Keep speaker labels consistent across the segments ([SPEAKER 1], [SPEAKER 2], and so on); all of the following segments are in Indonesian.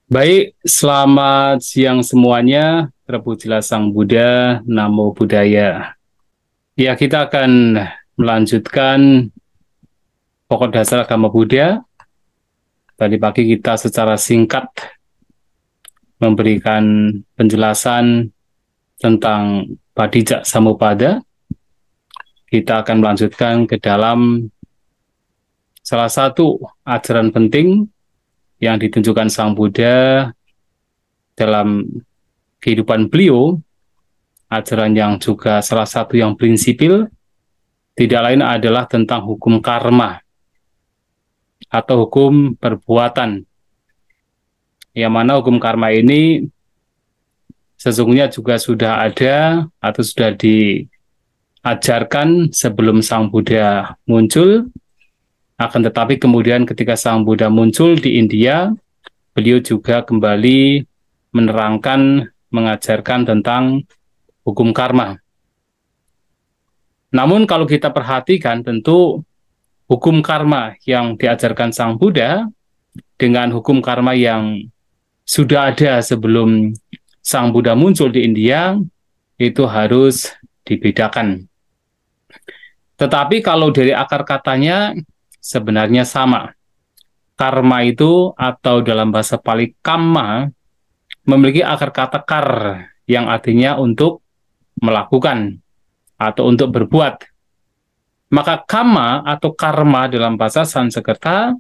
[SPEAKER 1] Baik, selamat siang semuanya. Terpujilah Sang Buddha, Namo Buddhaya. Ya, kita akan melanjutkan pokok dasar agama Buddha. Tadi pagi kita secara singkat memberikan penjelasan tentang Padijak Samuppada. Kita akan melanjutkan ke dalam salah satu ajaran penting yang ditunjukkan Sang Buddha dalam kehidupan beliau, ajaran yang juga salah satu yang prinsipil, tidak lain adalah tentang hukum karma atau hukum perbuatan. Yang mana hukum karma ini sesungguhnya juga sudah ada atau sudah diajarkan sebelum Sang Buddha muncul. Akan tetapi kemudian ketika Sang Buddha muncul di India, beliau juga kembali menerangkan, mengajarkan tentang hukum karma. Namun kalau kita perhatikan, tentu hukum karma yang diajarkan Sang Buddha dengan hukum karma yang sudah ada sebelum Sang Buddha muncul di India, itu harus dibedakan. Tetapi kalau dari akar katanya sebenarnya sama. Karma itu atau dalam bahasa Pali kamma memiliki akar kata kar yang artinya untuk melakukan atau untuk berbuat. Maka kama atau karma dalam bahasa Sanskerta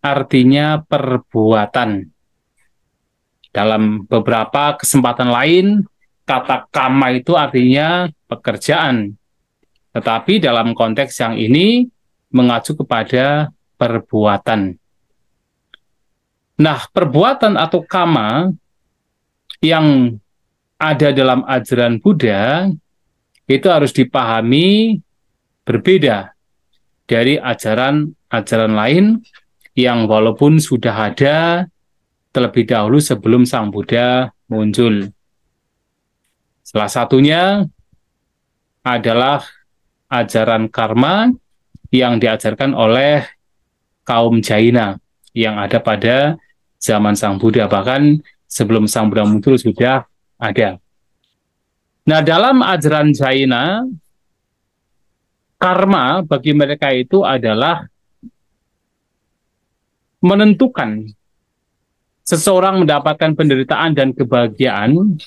[SPEAKER 1] artinya perbuatan. Dalam beberapa kesempatan lain, kata kama itu artinya pekerjaan. Tetapi dalam konteks yang ini mengacu kepada perbuatan. Nah, perbuatan atau kama yang ada dalam ajaran Buddha itu harus dipahami berbeda dari ajaran-ajaran lain yang walaupun sudah ada terlebih dahulu sebelum Sang Buddha muncul. Salah satunya adalah ajaran karma yang diajarkan oleh kaum Jaina yang ada pada zaman Sang Buddha, bahkan sebelum Sang Buddha muncul sudah ada. Nah, dalam ajaran Jaina, karma bagi mereka itu adalah menentukan seseorang mendapatkan penderitaan dan kebahagiaan,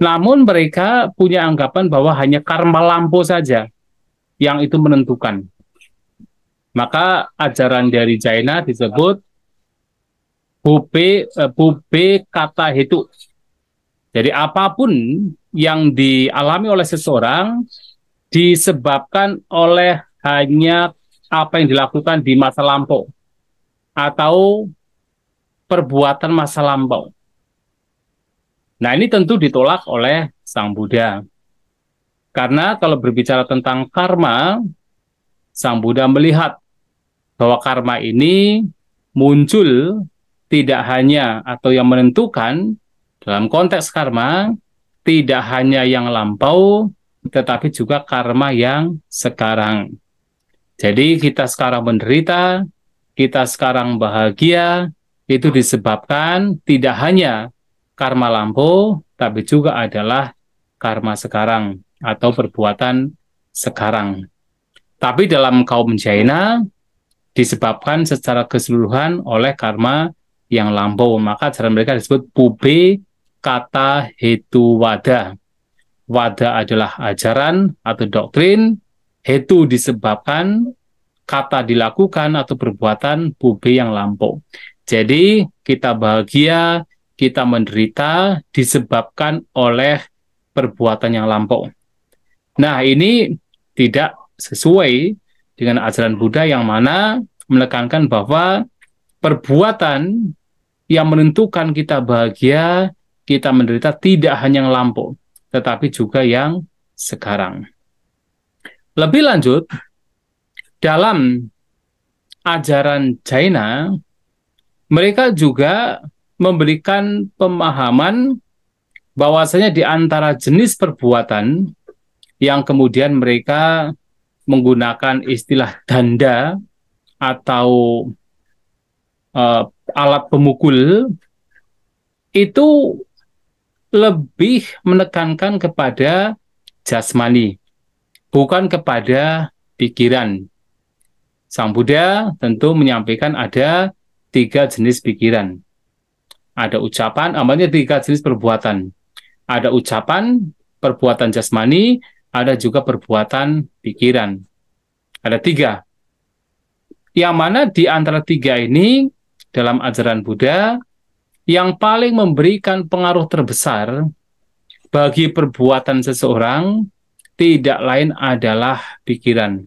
[SPEAKER 1] namun mereka punya anggapan bahwa hanya karma lampau saja yang itu menentukan. Maka ajaran dari Jaina disebut Bube kata hitu. Jadi apapun yang dialami oleh seseorang disebabkan oleh hanya apa yang dilakukan di masa lampau atau perbuatan masa lampau. Nah, ini tentu ditolak oleh Sang Buddha. Karena kalau berbicara tentang karma, Sang Buddha melihat bahwa karma ini muncul tidak hanya atau yang menentukan dalam konteks karma, tidak hanya yang lampau, tetapi juga karma yang sekarang. Jadi kita sekarang menderita, kita sekarang bahagia, itu disebabkan tidak hanya karma lampau, tapi juga adalah karma sekarang atau perbuatan sekarang. Tapi dalam kaum Jaina disebabkan secara keseluruhan oleh karma yang lampau. Maka ajaran mereka disebut Bube kata hetu wada. Wada adalah ajaran atau doktrin, hetu disebabkan, kata dilakukan atau perbuatan bube yang lampau. Jadi kita bahagia, kita menderita disebabkan oleh perbuatan yang lampau. Nah, ini tidak sesuai dengan ajaran Buddha yang mana menekankan bahwa perbuatan yang menentukan kita bahagia, kita menderita tidak hanya yang lampau, tetapi juga yang sekarang. Lebih lanjut, dalam ajaran Jaina, mereka juga memberikan pemahaman bahwasanya di antara jenis perbuatan yang kemudian mereka menggunakan istilah danda atau alat pemukul, itu lebih menekankan kepada jasmani, bukan kepada pikiran. Sang Buddha tentu menyampaikan ada 3 jenis pikiran. Ada ucapan, namanya 3 jenis perbuatan. Ada ucapan, perbuatan jasmani, ada juga perbuatan pikiran. Ada 3. Yang mana di antara 3 ini, dalam ajaran Buddha, yang paling memberikan pengaruh terbesar bagi perbuatan seseorang tidak lain adalah pikiran.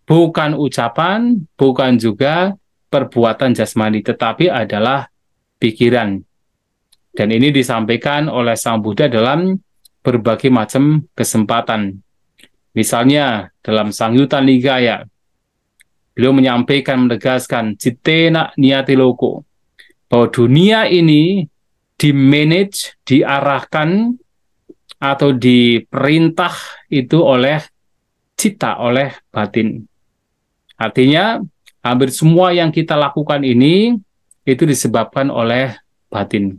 [SPEAKER 1] Bukan ucapan, bukan juga perbuatan jasmani, tetapi adalah pikiran. Dan ini disampaikan oleh Sang Buddha dalam berbagai macam kesempatan. Misalnya dalam Samyutta Nikaya, beliau menyampaikan, menegaskan, Cittena Niyati Loko, bahwa dunia ini dimanage, diarahkan, atau diperintah itu oleh cita, oleh batin. Artinya, hampir semua yang kita lakukan ini itu disebabkan oleh batin.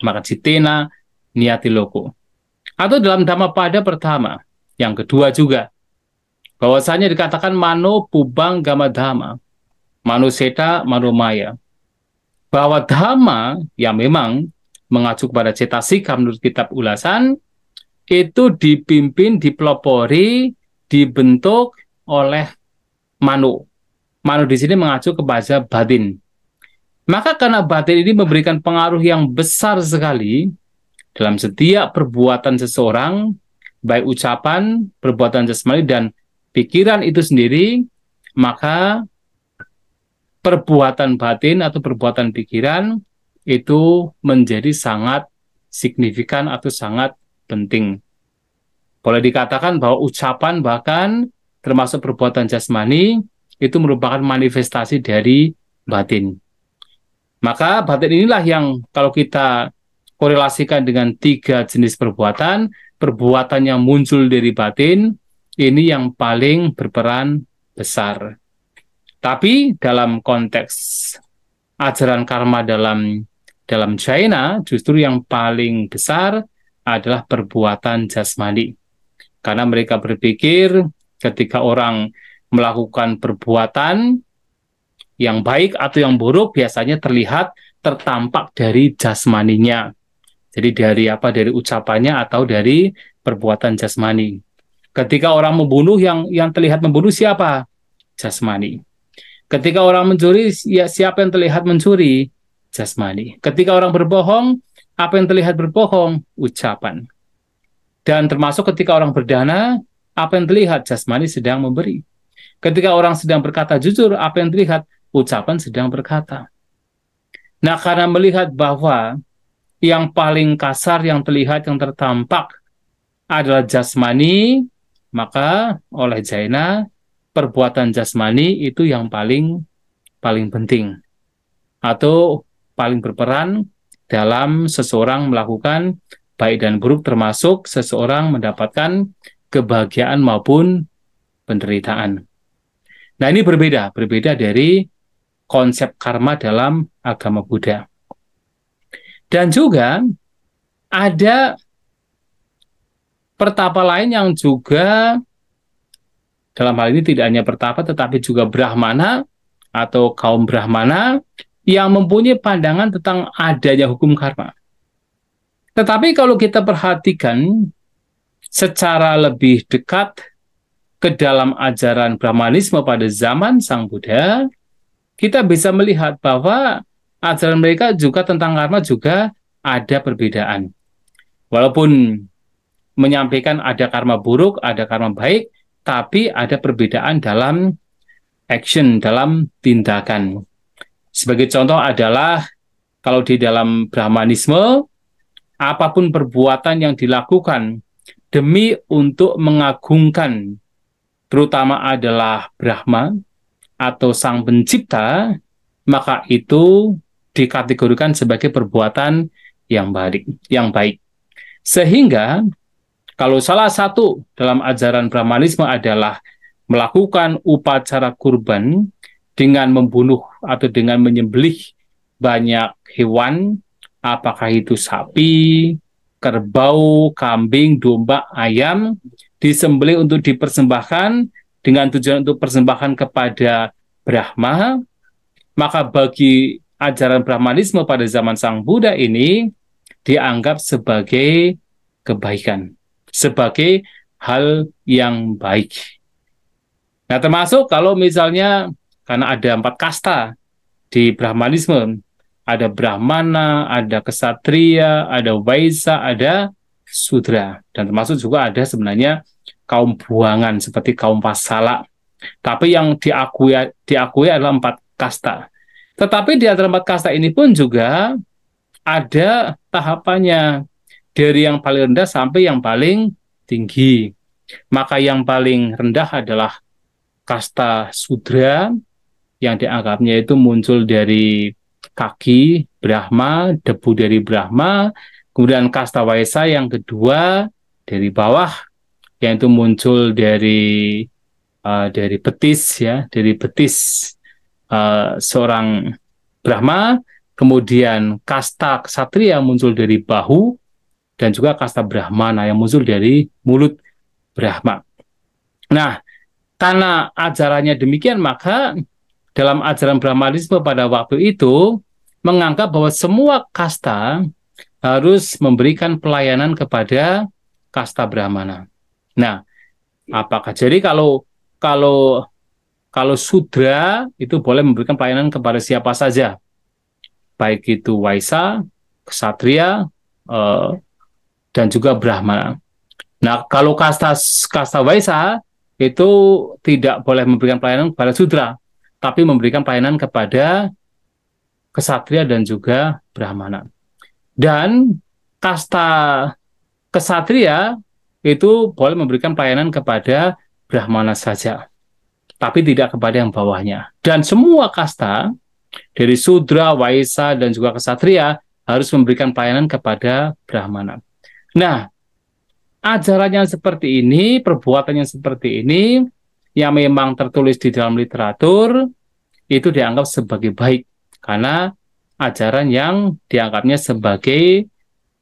[SPEAKER 1] Maka Cittena Niyati Loko. Atau dalam Dhammapada pertama, yang kedua juga, bahwasanya dikatakan Mano Pubang Gama Dhamma, Mano Seta Mano Maya. Bahwa Dhamma yang memang mengacu kepada cetasika menurut kitab ulasan, itu dipimpin, dipelopori, dibentuk oleh Mano. Mano di sini mengacu kepada batin. Maka karena batin ini memberikan pengaruh yang besar sekali dalam setiap perbuatan seseorang, baik ucapan, perbuatan jasmani, dan pikiran itu sendiri, maka perbuatan batin atau perbuatan pikiran itu menjadi sangat signifikan atau sangat penting. Boleh dikatakan bahwa ucapan bahkan termasuk perbuatan jasmani itu merupakan manifestasi dari batin. Maka batin inilah yang kalau kita korelasikan dengan 3 jenis perbuatan, perbuatan yang muncul dari batin, ini yang paling berperan besar. Tapi dalam konteks ajaran karma dalam Jaina, justru yang paling besar adalah perbuatan jasmani. Karena mereka berpikir ketika orang melakukan perbuatan yang baik atau yang buruk biasanya tertampak dari jasmaninya. Jadi dari dari ucapannya atau dari perbuatan jasmani. Ketika orang membunuh, yang terlihat membunuh siapa? Jasmani. Ketika orang mencuri, ya siapa yang terlihat mencuri? Jasmani. Ketika orang berbohong, apa yang terlihat berbohong? Ucapan. Dan termasuk ketika orang berdana, apa yang terlihat? Jasmani sedang memberi. Ketika orang sedang berkata jujur, apa yang terlihat? Ucapan sedang berkata. Nah, karena melihat bahwa yang paling kasar, yang terlihat, yang tertampak adalah jasmani, maka oleh Jaina, perbuatan jasmani itu yang paling penting atau paling berperan dalam seseorang melakukan baik dan buruk, termasuk seseorang mendapatkan kebahagiaan maupun penderitaan. Nah, ini berbeda dari konsep karma dalam agama Buddha. Dan juga ada pertapa lain yang juga dalam hal ini tidak hanya pertapa tetapi juga Brahmana atau kaum Brahmana yang mempunyai pandangan tentang adanya hukum karma. Tetapi kalau kita perhatikan secara lebih dekat ke dalam ajaran Brahmanisme pada zaman Sang Buddha, kita bisa melihat bahwa ajaran mereka juga tentang karma juga ada perbedaan. Walaupun menyampaikan ada karma buruk, ada karma baik, tapi ada perbedaan dalam action, dalam tindakan. Sebagai contoh adalah kalau di dalam Brahmanisme, apapun perbuatan yang dilakukan demi untuk mengagungkan terutama adalah Brahma atau Sang Pencipta, maka itu dikategorikan sebagai perbuatan yang baik. Sehingga kalau salah satu dalam ajaran Brahmanisme adalah melakukan upacara kurban dengan membunuh atau dengan menyembelih banyak hewan apakah itu sapi, kerbau, kambing, domba, ayam, disembelih untuk dipersembahkan dengan tujuan untuk persembahan kepada Brahma, maka bagi ajaran Brahmanisme pada zaman Sang Buddha ini dianggap sebagai kebaikan, sebagai hal yang baik. Nah, termasuk kalau misalnya karena ada 4 kasta di Brahmanisme, ada Brahmana, ada Ksatria, ada Waisa, ada Sudra, dan termasuk juga ada sebenarnya kaum buangan seperti kaum Pasala. Tapi yang diakui adalah 4 kasta. Tetapi di antara 4 kasta ini pun juga ada tahapannya, dari yang paling rendah sampai yang paling tinggi. Maka yang paling rendah adalah kasta Sudra, yang dianggapnya itu muncul dari kaki Brahma, debu dari Brahma. Kemudian kasta Waisa yang kedua dari bawah, yang itu muncul dari betis, ya, dari betis seorang Brahma. Kemudian kasta Ksatria muncul dari bahu, dan juga kasta Brahmana yang muncul dari mulut Brahma. Nah, karena ajarannya demikian, maka dalam ajaran Brahmanisme pada waktu itu menganggap bahwa semua kasta harus memberikan pelayanan kepada kasta Brahmana. Nah, apakah jadi kalau kalau kalau Sudra itu boleh memberikan pelayanan kepada siapa saja, baik itu Waisa, Ksatria, dan juga Brahmana. Nah, kalau kasta Waisa itu tidak boleh memberikan pelayanan kepada Sudra, tapi memberikan pelayanan kepada Ksatria dan juga Brahmana. Dan kasta Ksatria itu boleh memberikan pelayanan kepada Brahmana saja, tapi tidak kepada yang bawahnya. Dan semua kasta, dari Sudra, Waisa, dan juga Ksatria, harus memberikan pelayanan kepada Brahmana. Nah, ajarannya seperti ini, perbuatannya seperti ini, yang memang tertulis di dalam literatur, itu dianggap sebagai baik, karena ajaran yang dianggapnya sebagai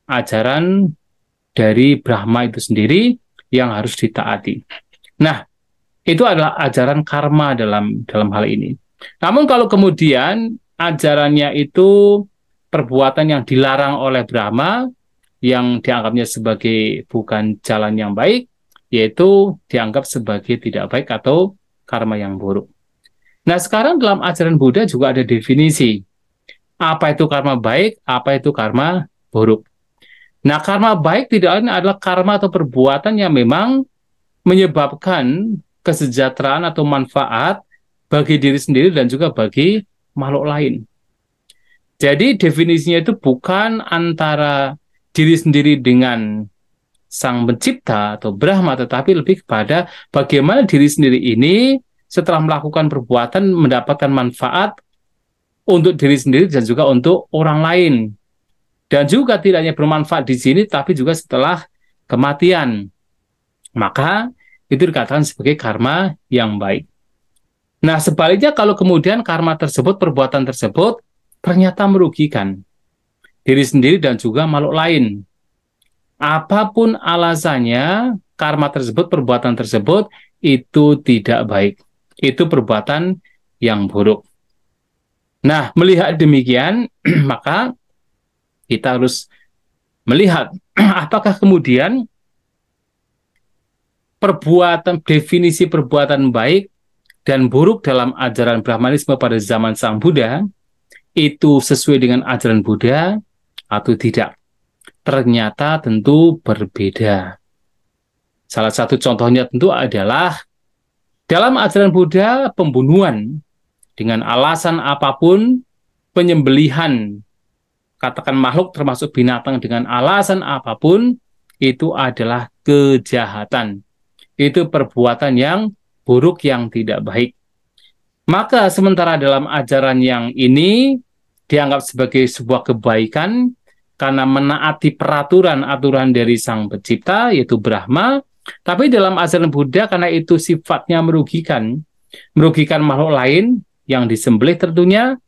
[SPEAKER 1] ajaran dari Brahma itu sendiri yang harus ditaati. Nah, itu adalah ajaran karma dalam hal ini. Namun kalau kemudian ajarannya itu perbuatan yang dilarang oleh Brahma, yang dianggapnya sebagai bukan jalan yang baik, yaitu dianggap sebagai tidak baik atau karma yang buruk. Nah, sekarang dalam ajaran Buddha juga ada definisi. Apa itu karma baik, apa itu karma buruk. Nah, karma baik tidak lain adalah karma atau perbuatan yang memang menyebabkan kesejahteraan atau manfaat bagi diri sendiri dan juga bagi makhluk lain. Jadi definisinya itu bukan antara diri sendiri dengan Sang Pencipta atau Brahma, tetapi lebih kepada bagaimana diri sendiri ini setelah melakukan perbuatan mendapatkan manfaat untuk diri sendiri dan juga untuk orang lain. Dan juga tidak hanya bermanfaat di sini, tapi juga setelah kematian. Maka itu dikatakan sebagai karma yang baik. Nah, sebaliknya kalau kemudian karma tersebut, perbuatan tersebut, ternyata merugikan diri sendiri dan juga makhluk lain, apapun alasannya, karma tersebut, perbuatan tersebut, itu tidak baik. Itu perbuatan yang buruk. Nah, melihat demikian, maka kita harus melihat apakah kemudian definisi perbuatan baik dan buruk dalam ajaran Brahmanisme pada zaman Sang Buddha itu sesuai dengan ajaran Buddha atau tidak. Ternyata tentu berbeda. Salah satu contohnya tentu adalah dalam ajaran Buddha, pembunuhan dengan alasan apapun, penyembelihan, katakan makhluk termasuk binatang dengan alasan apapun, itu adalah kejahatan. Itu perbuatan yang buruk, yang tidak baik. Maka sementara dalam ajaran yang ini dianggap sebagai sebuah kebaikan karena menaati peraturan-aturan dari Sang Pencipta, yaitu Brahma. Tapi dalam ajaran Buddha, karena itu sifatnya merugikan makhluk lain yang disembelih tentunya,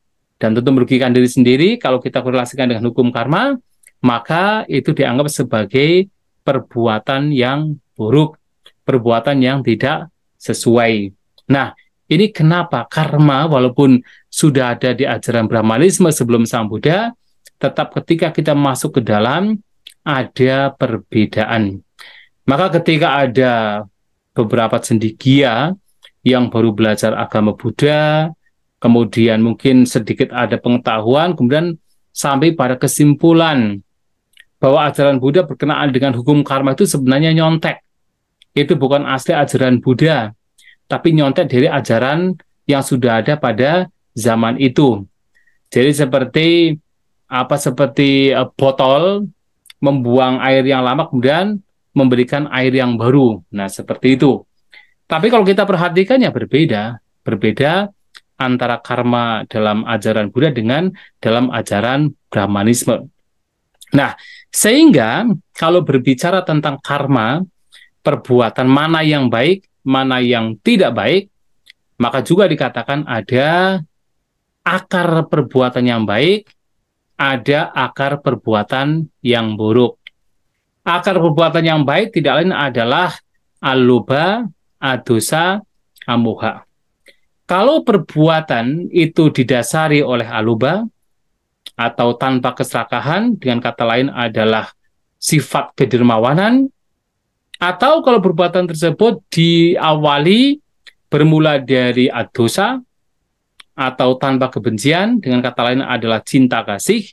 [SPEAKER 1] dan tentu merugikan diri sendiri. Kalau kita korelasikan dengan hukum karma, maka itu dianggap sebagai perbuatan yang buruk, perbuatan yang tidak sesuai. Nah, ini kenapa karma walaupun sudah ada di ajaran Brahmanisme sebelum Sang Buddha, tetap ketika kita masuk ke dalam ada perbedaan. Maka ketika ada beberapa cendekia yang baru belajar agama Buddha, kemudian mungkin sedikit ada pengetahuan, kemudian sampai pada kesimpulan bahwa ajaran Buddha berkenaan dengan hukum karma itu sebenarnya nyontek. Itu bukan asli ajaran Buddha, tapi nyontek dari ajaran yang sudah ada pada zaman itu. Jadi seperti botol membuang air yang lama kemudian memberikan air yang baru. Nah, seperti itu. Tapi kalau kita perhatikan ya berbeda antara karma dalam ajaran Buddha dengan dalam ajaran Brahmanisme. Nah, sehingga kalau berbicara tentang karma, perbuatan mana yang baik, mana yang tidak baik, maka juga dikatakan ada akar perbuatan yang baik, ada akar perbuatan yang buruk. Akar perbuatan yang baik tidak lain adalah alobha, adosa, amoha. Kalau perbuatan itu didasari oleh alobha atau tanpa keserakahan, dengan kata lain adalah sifat kedermawanan, atau kalau perbuatan tersebut diawali bermula dari adosa atau tanpa kebencian, dengan kata lain adalah cinta kasih,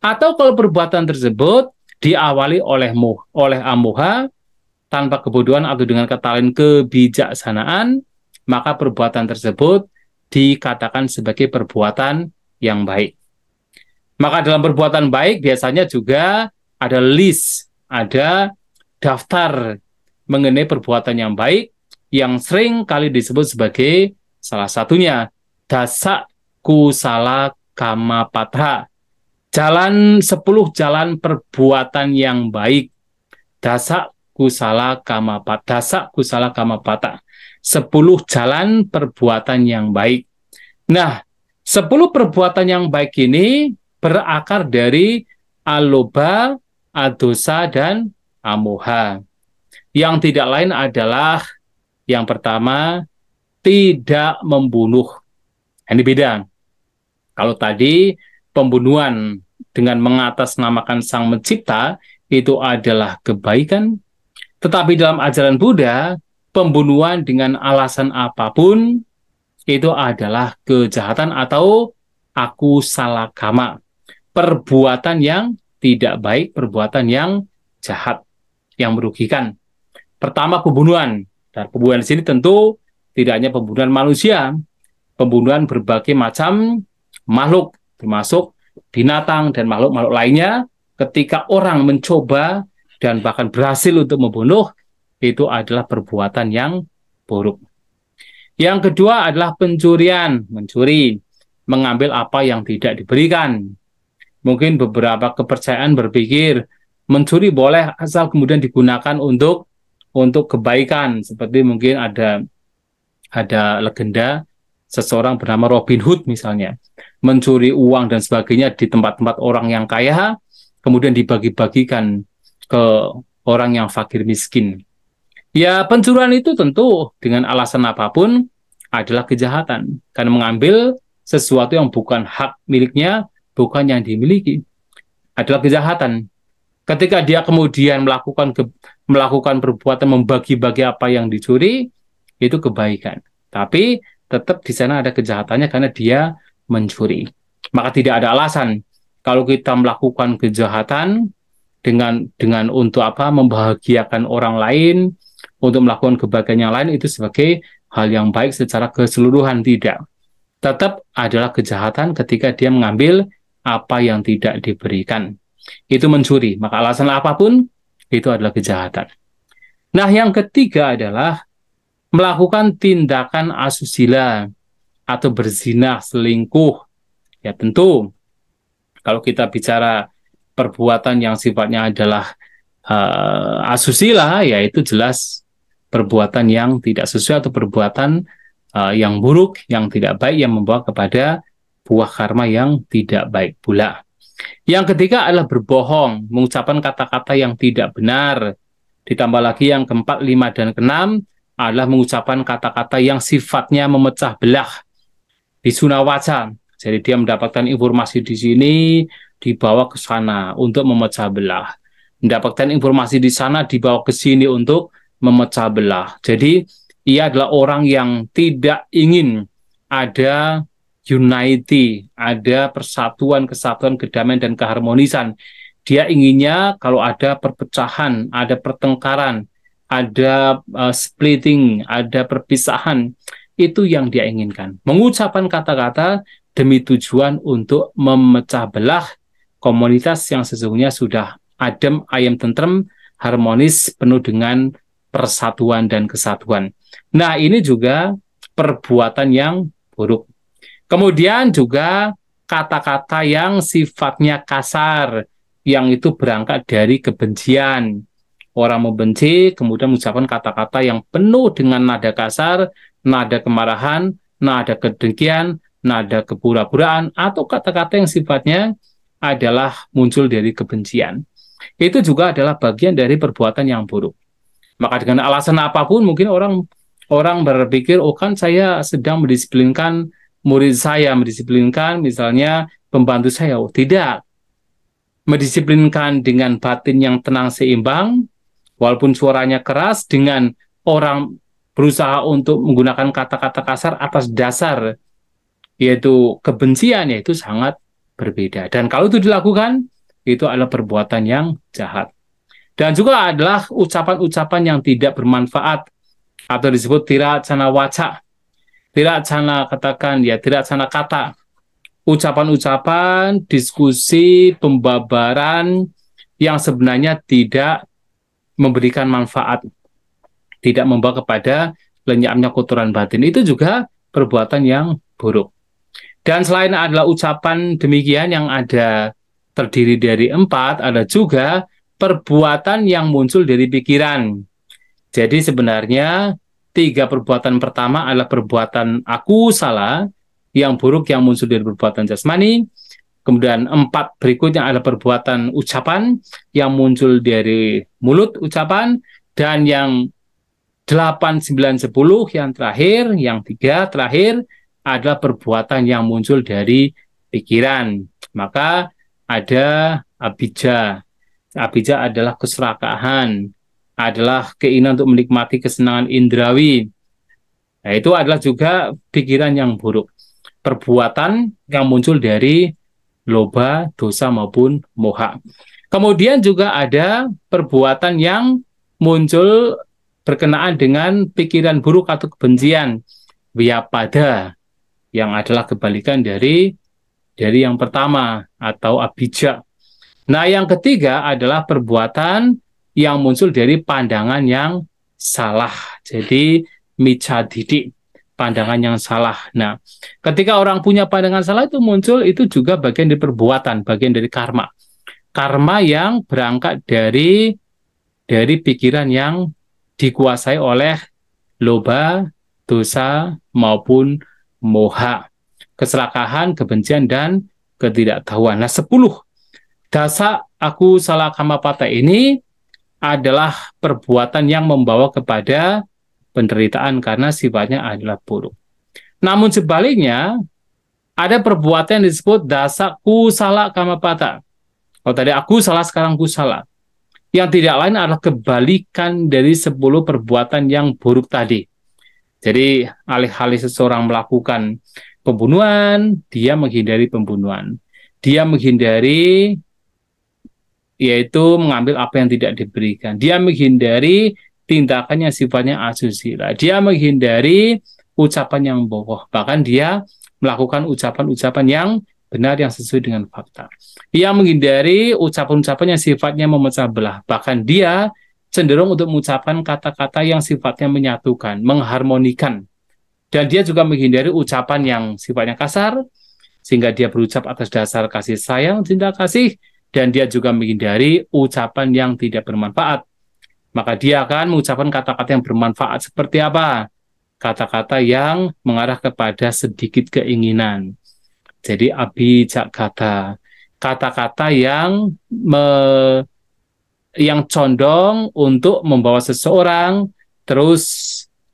[SPEAKER 1] atau kalau perbuatan tersebut diawali oleh amoha, tanpa kebodohan atau dengan kata lain kebijaksanaan, maka perbuatan tersebut dikatakan sebagai perbuatan yang baik. Maka dalam perbuatan baik biasanya juga ada list, ada daftar mengenai perbuatan yang baik yang sering kali disebut sebagai salah satunya dasa kusala kamapatha. 10 jalan perbuatan yang baik. Dasa kusala kamapatha. 10 jalan perbuatan yang baik. Nah, 10 perbuatan yang baik ini berakar dari alobha, adosa, dan amoha. Yang tidak lain adalah yang pertama, tidak membunuh. Ini beda. Kalau tadi pembunuhan dengan mengatasnamakan Sang Mencipta itu adalah kebaikan, tetapi dalam ajaran Buddha, pembunuhan dengan alasan apapun itu adalah kejahatan atau akusala kama, perbuatan yang tidak baik, perbuatan yang jahat, yang merugikan. Pertama, pembunuhan. Dan pembunuhan di sini tentu tidak hanya pembunuhan manusia, pembunuhan berbagai macam makhluk, termasuk binatang dan makhluk-makhluk lainnya. Ketika orang mencoba dan bahkan berhasil untuk membunuh, itu adalah perbuatan yang buruk. Yang kedua adalah pencurian, mencuri, mengambil apa yang tidak diberikan. Mungkin beberapa kepercayaan berpikir mencuri boleh asal kemudian digunakan untuk kebaikan, seperti mungkin ada legenda seseorang bernama Robin Hood misalnya, mencuri uang dan sebagainya di tempat-tempat orang yang kaya, kemudian dibagi-bagikan ke orang yang fakir miskin. Ya, pencurian itu tentu dengan alasan apapun adalah kejahatan, karena mengambil sesuatu yang bukan hak miliknya, bukan yang dimiliki, adalah kejahatan. Ketika dia kemudian melakukan perbuatan membagi-bagi apa yang dicuri, itu kebaikan. Tapi tetap di sana ada kejahatannya karena dia mencuri. Maka tidak ada alasan kalau kita melakukan kejahatan dengan untuk membahagiakan orang lain, untuk melakukan kebaikan yang lain, itu sebagai hal yang baik secara keseluruhan, tidak. Tetap adalah kejahatan ketika dia mengambil apa yang tidak diberikan. Itu mencuri. Maka alasan apapun itu adalah kejahatan. Nah, yang ketiga adalah melakukan tindakan asusila atau berzina, selingkuh. Ya tentu, kalau kita bicara perbuatan yang sifatnya adalah asusila, ya itu jelas perbuatan yang tidak sesuai atau perbuatan yang buruk, yang tidak baik, yang membawa kepada buah karma yang tidak baik pula. Yang ketiga adalah berbohong, mengucapkan kata-kata yang tidak benar. Ditambah lagi yang keempat, lima, dan keenam adalah mengucapkan kata-kata yang sifatnya memecah belah, bisunawaca. Jadi dia mendapatkan informasi di sini, dibawa ke sana untuk memecah belah. Mendapatkan informasi di sana, dibawa ke sini untuk memecah belah. Jadi ia adalah orang yang tidak ingin ada unity, ada persatuan, kesatuan, kedamaian, dan keharmonisan. Dia inginnya kalau ada perpecahan, ada pertengkaran, ada splitting, ada perpisahan, itu yang dia inginkan. Mengucapkan kata-kata demi tujuan untuk memecah belah komunitas yang sesungguhnya sudah adem, ayem, tentrem, harmonis, penuh dengan persatuan dan kesatuan. Nah, ini juga perbuatan yang buruk. Kemudian juga kata-kata yang sifatnya kasar, yang itu berangkat dari kebencian. Orang membenci, kemudian mengucapkan kata-kata yang penuh dengan nada kasar, nada kemarahan, nada kedengkian, nada kepura-puraan, atau kata-kata yang sifatnya adalah muncul dari kebencian. Itu juga adalah bagian dari perbuatan yang buruk. Maka dengan alasan apapun, mungkin orang berpikir, oh kan saya sedang mendisiplinkan murid saya, mendisiplinkan misalnya pembantu saya. Oh tidak, mendisiplinkan dengan batin yang tenang seimbang, walaupun suaranya keras, dengan orang berusaha untuk menggunakan kata-kata kasar atas dasar yaitu kebencian, yaitu sangat berbeda. Dan kalau itu dilakukan, itu adalah perbuatan yang jahat. Dan juga adalah ucapan-ucapan yang tidak bermanfaat atau disebut tiracana waca. Tiracana katakan ya, tiracana kata. Ucapan-ucapan, diskusi, pembabaran yang sebenarnya tidak memberikan manfaat, tidak membawa kepada lenyapnya kotoran batin. Itu juga perbuatan yang buruk. Dan selain adalah ucapan demikian yang ada terdiri dari 4, ada juga perbuatan yang muncul dari pikiran. Jadi sebenarnya 3 perbuatan pertama adalah perbuatan aku salah, yang buruk yang muncul dari perbuatan jasmani. Kemudian 4 berikutnya adalah perbuatan ucapan yang muncul dari mulut ucapan. Dan yang 8, 9, 10 yang terakhir, yang 3 terakhir adalah perbuatan yang muncul dari pikiran. Maka ada abijja. Abijja adalah keserakahan, adalah keinginan untuk menikmati kesenangan indrawi. Nah, itu adalah juga pikiran yang buruk. Perbuatan yang muncul dari loba, dosa maupun moha. Kemudian juga ada perbuatan yang muncul berkenaan dengan pikiran buruk atau kebencian, vyapada, yang adalah kebalikan dari yang pertama atau abijja. Nah, yang ketiga adalah perbuatan yang muncul dari pandangan yang salah. Jadi micadidi, pandangan yang salah. Nah, ketika orang punya pandangan salah itu muncul, itu juga bagian dari perbuatan, bagian dari karma. Karma yang berangkat dari pikiran yang dikuasai oleh loba, dosa, maupun moha, keserakahan, kebencian, dan ketidaktahuan. Nah, 10 dasa aku salah kamapata ini adalah perbuatan yang membawa kepada penderitaan karena sifatnya adalah buruk. Namun sebaliknya, ada perbuatan yang disebut dasa kusala kamapata. Kalau tadi aku salah, sekarang kusala. Yang tidak lain adalah kebalikan dari 10 perbuatan yang buruk tadi. Jadi alih-alih seseorang melakukan pembunuhan, dia menghindari pembunuhan. Dia menghindari yaitu mengambil apa yang tidak diberikan. Dia menghindari tindakan yang sifatnya asusila. Dia menghindari ucapan yang bohong. Bahkan dia melakukan ucapan-ucapan yang benar yang sesuai dengan fakta. Ia menghindari ucapan-ucapan yang sifatnya memecah belah. Bahkan dia cenderung untuk mengucapkan kata-kata yang sifatnya menyatukan, mengharmonikan. Dan dia juga menghindari ucapan yang sifatnya kasar, sehingga dia berucap atas dasar kasih sayang, cinta kasih, dan dia juga menghindari ucapan yang tidak bermanfaat. Maka dia akan mengucapkan kata-kata yang bermanfaat seperti apa? Kata-kata yang mengarah kepada sedikit keinginan. Jadi abhijakata, kata-kata yang condong untuk membawa seseorang terus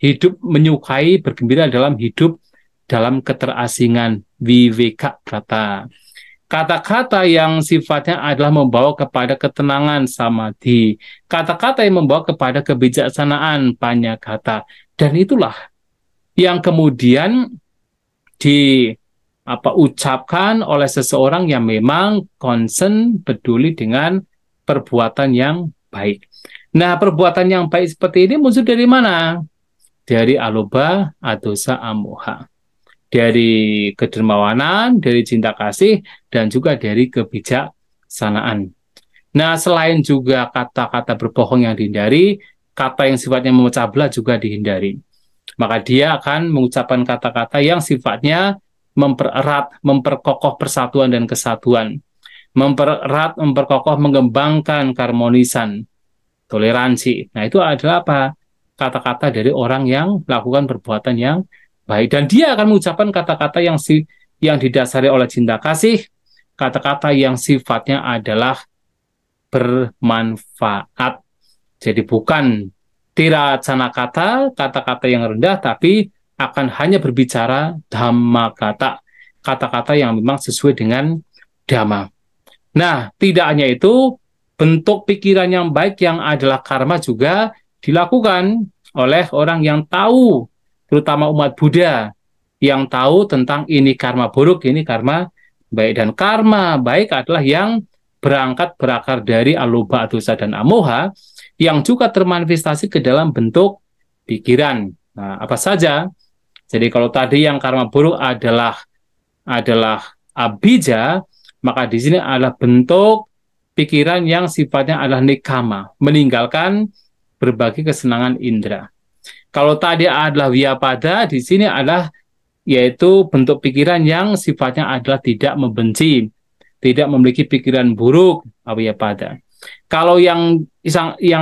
[SPEAKER 1] hidup menyukai, bergembira dalam hidup dalam keterasingan, viveka kata. Kata-kata yang sifatnya adalah membawa kepada ketenangan, samadhi. Kata-kata yang membawa kepada kebijaksanaan, panyakata. Dan itulah yang kemudian ucapkan oleh seseorang yang memang concern, peduli dengan perbuatan yang baik. Nah, perbuatan yang baik seperti ini muncul dari mana? Dari aloba, adosa, amoha. Dari kedermawanan, dari cinta kasih, dan juga dari kebijaksanaan. Nah, selain juga kata-kata berbohong yang dihindari, kata yang sifatnya memecah belah juga dihindari. Maka dia akan mengucapkan kata-kata yang sifatnya mempererat, memperkokoh persatuan dan kesatuan. Mempererat, memperkokoh, mengembangkan keharmonisan, toleransi. Nah, itu adalah apa? Kata-kata dari orang yang melakukan perbuatan yang baik. Dan dia akan mengucapkan kata-kata yang didasari oleh cinta kasih, kata-kata yang sifatnya adalah bermanfaat. Jadi bukan tiracana kata, kata-kata yang rendah, tapi akan hanya berbicara dhamma kata, kata-kata yang memang sesuai dengan dhamma. Nah, tidak hanya itu, bentuk pikiran yang baik yang adalah karma juga dilakukan oleh orang yang tahu, terutama umat Buddha, yang tahu tentang ini karma buruk, ini karma baik. Dan karma baik adalah yang berakar dari aloba, dosa, dan amoha, yang juga termanifestasi ke dalam bentuk pikiran. Nah, apa saja? Jadi kalau tadi yang karma buruk adalah abhija, maka di sini adalah bentuk pikiran yang sifatnya adalah nikama, meninggalkan berbagai kesenangan indera. Kalau tadi adalah vyapada, di sini adalah yaitu bentuk pikiran yang sifatnya adalah tidak membenci, tidak memiliki pikiran buruk, avyapada. Kalau yang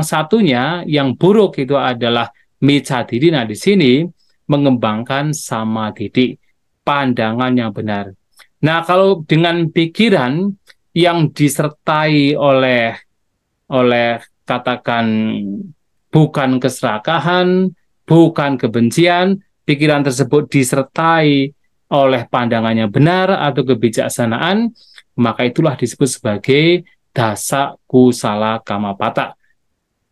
[SPEAKER 1] satunya, yang buruk itu adalah micadidi. Nah, di sini mengembangkan samadhi, pandangan yang benar. Nah, kalau dengan pikiran yang disertai oleh katakan bukan keserakahan, bukan kebencian, pikiran tersebut disertai oleh pandangannya benar atau kebijaksanaan, maka itulah disebut sebagai dasa kusala kamapata.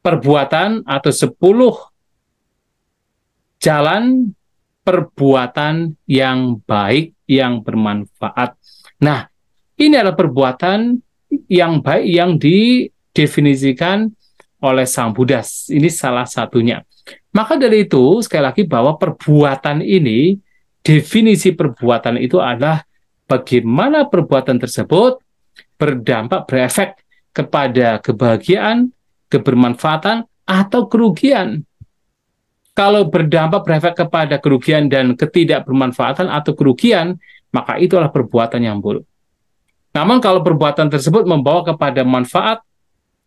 [SPEAKER 1] Perbuatan atau 10 jalan perbuatan yang baik, yang bermanfaat. Nah, ini adalah perbuatan yang baik yang didefinisikan oleh Sang Buddha. Ini salah satunya. Maka dari itu, sekali lagi bahwa perbuatan ini, definisi perbuatan itu adalah bagaimana perbuatan tersebut berdampak, berefek kepada kebahagiaan, kebermanfaatan, atau kerugian. Kalau berdampak berefek kepada kerugian dan ketidakbermanfaatan atau kerugian, maka itu adalah perbuatan yang buruk. Namun kalau perbuatan tersebut membawa kepada manfaat,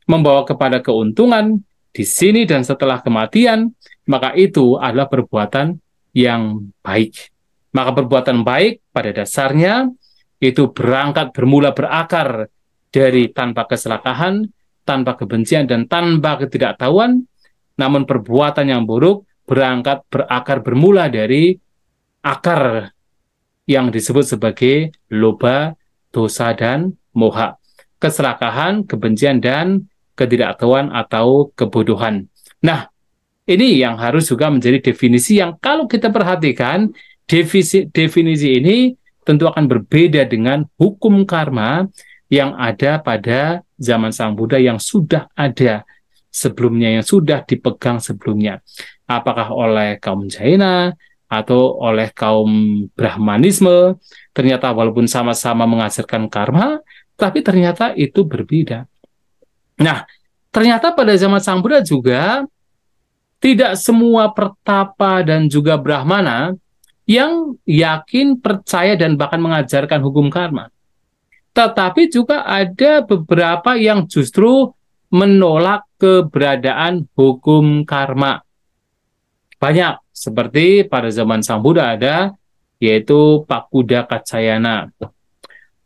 [SPEAKER 1] membawa kepada keuntungan di sini dan setelah kematian, maka itu adalah perbuatan yang baik. Maka perbuatan baik pada dasarnya itu bermula berakar dari tanpa keserakahan, tanpa kebencian, dan tanpa ketidaktahuan. Namun perbuatan yang buruk berakar bermula dari akar yang disebut sebagai loba, dosa, dan moha. Keserakahan, kebencian, dan ketidaktahuan atau kebodohan. Nah, ini yang harus juga menjadi definisi yang kalau kita perhatikan, definisi ini tentu akan berbeda dengan hukum karma yang ada pada zaman Sang Buddha yang sudah ada sebelumnya, yang sudah dipegang sebelumnya. Apakah oleh kaum Jaina atau oleh kaum Brahmanisme, ternyata walaupun sama-sama mengajarkan karma, tapi ternyata itu berbeda. Nah, ternyata pada zaman Sang Buddha juga tidak semua pertapa dan juga brahmana yang yakin, percaya, dan bahkan mengajarkan hukum karma. Tetapi juga ada beberapa yang justru menolak keberadaan hukum karma. Banyak, seperti pada zaman Sang Buddha ada, yaitu Pakuda Kaccayana.